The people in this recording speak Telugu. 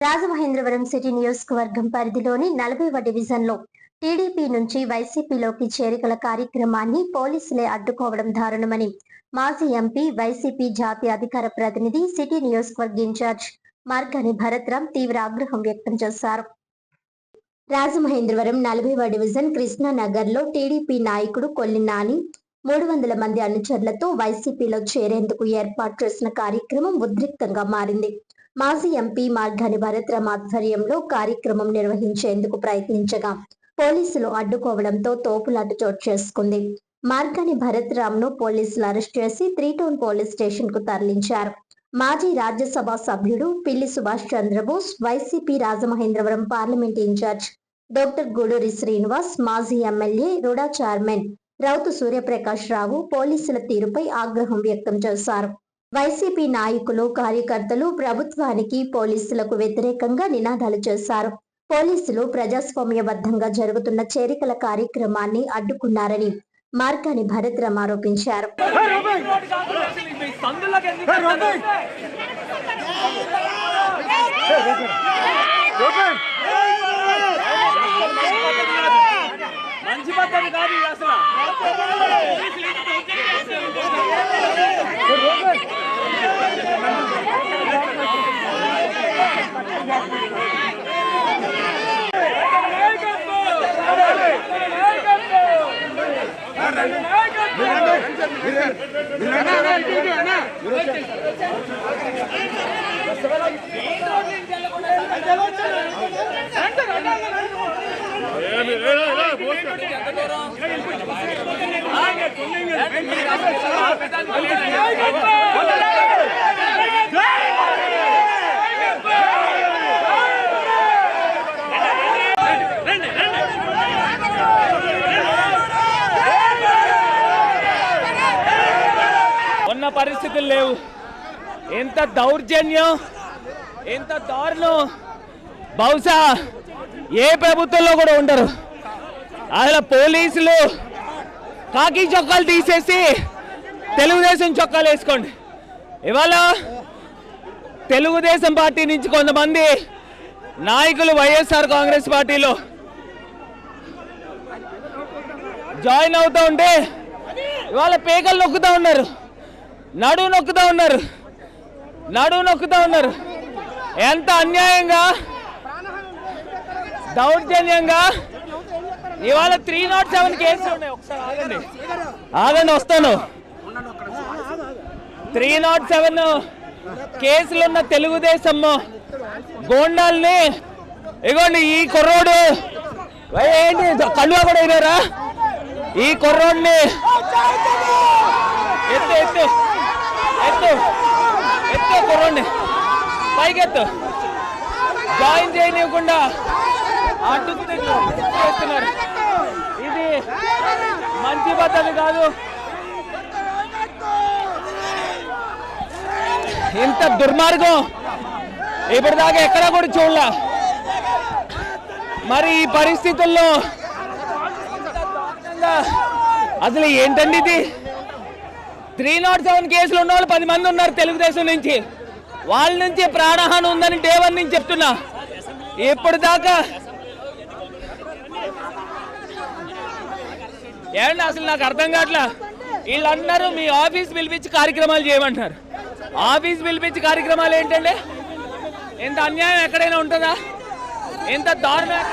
రాజమహేంద్రవరం సిటీ నియోజకవర్గం పరిధిలోని 40వ డివిజన్లో టీడీపీ నుంచి వైసీపీలోకి చేరికల కార్యక్రమాన్ని పోలీసులే అడ్డుకోవడం దారుణమని మాజీ ఎంపీ వైసీపీ జాతీయ అధికార ప్రతినిధి సిటీ నియోజకవర్గ ఇన్ఛార్జ్ మార్గాని భరత్రాం తీవ్ర ఆగ్రహం వ్యక్తం చేశారు. రాజమహేంద్రవరం 40వ డివిజన్ కృష్ణానగర్ లో టీడీపీ నాయకుడు కొల్లి నాని 300 మంది అనుచరులతో వైసీపీలో చేరేందుకు ఏర్పాటు చేసిన కార్యక్రమం ఉద్రిక్తంగా మారింది. మాజీ ఎంపీ మార్గాని భరత్రాం ఆధ్వర్యంలో కార్యక్రమం నిర్వహించేందుకు ప్రయత్నించగా పోలీసులు అడ్డుకోవడంతో తోపులాట చోటు చేసుకుంది. మార్గాని భరత్రాం ను పోలీసులు అరెస్ట్ చేసి 3 టౌన్ పోలీస్ స్టేషన్ కు తరలించారు. మాజీ రాజ్యసభ సభ్యుడు Pilli Subhash Chandrabose, YCP Rajamahendravaram parliament in-charge doctor Gooduri Srinivas, మాజీ ఎమ్మెల్యే రుడా చైర్మన్ రౌతు సూర్యప్రకాష్ రావు పోలీసుల తీరుపై ఆగ్రహం వ్యక్తం చేశారు. వైసీపీ నాయకులు, కార్యకర్తలు ప్రభుత్వానికి, పోలీసులకు వ్యతిరేకంగా నినాదాలు చేశారు. పోలీసులు ప్రజాస్వామ్యబద్ధంగా జరుగుతున్న చేరికల కార్యక్రమాన్ని అడ్డుకున్నారని మార్గాని భరత్రాం ఆరోపించారు. మంచి పద్ధతి కాదు అసలు. ఉన్న పరిస్థితులు లేవు. ఎంత దౌర్జన్యం, ఎంత దారుణం బహుశా ఏ ప్రభుత్వంలో కూడా ఉండరు. అసలు పోలీసులు కాకి చొక్కాలు తీసేసి తెలుగుదేశం చొక్కాలు వేసుకోండి. ఇవాళ తెలుగుదేశం పార్టీ నుంచి కొంతమంది నాయకులు వైఎస్ఆర్ కాంగ్రెస్ పార్టీలో జాయిన్ అవుతూ ఉంటే ఇవాళ పేకలు నొక్కుతూ ఉన్నారు, నడువు నొక్కుతూ ఉన్నారు. ఎంత అన్యాయంగా, దౌర్జన్యంగా ఇవాళ 307 కేసులు ఉన్నాయి. ఒకసారి ఆగండి వస్తాను. 307 కేసులున్న తెలుగుదేశం గోండాల్ని ఇగోండి, ఈ కుర్రోడు ఏంటి కళ్ళుగా కూడా అయినారా? ఈ కుర్రోడ్ని ఎత్తు కుర్రోడ్ని పైకెత్తు, జాయిన్ చేయనివ్వకుండా అడ్డుతున్నారు. ఇది మంచి పద్ధతి కాదు. ఇంత దుర్మార్గం ఇప్పటిదాకా ఎక్కడా కూడా చూడలే. మరి ఈ పరిస్థితుల్లో అసలు ఏంటండి ఇది? 307 కేసులు ఉన్న వాళ్ళు 10 మంది ఉన్నారు తెలుగుదేశం నుంచి. వాళ్ళ నుంచి ప్రాణహాని ఉందని డే 1 నుంచి చెప్తున్నా. ఇప్పటిదాకా ఏమన్నా అసలు నాకు అర్థం కావట్లా. వీళ్ళందరూ మీ ఆఫీస్ పిలిపించి కార్యక్రమాలు చేయమంటున్నారు. ఆఫీస్ పిలిపించి కార్యక్రమాలు ఏంటండి? ఎంత అన్యాయం ఎక్కడైనా ఉంటుందా? ఎంత దారుణం.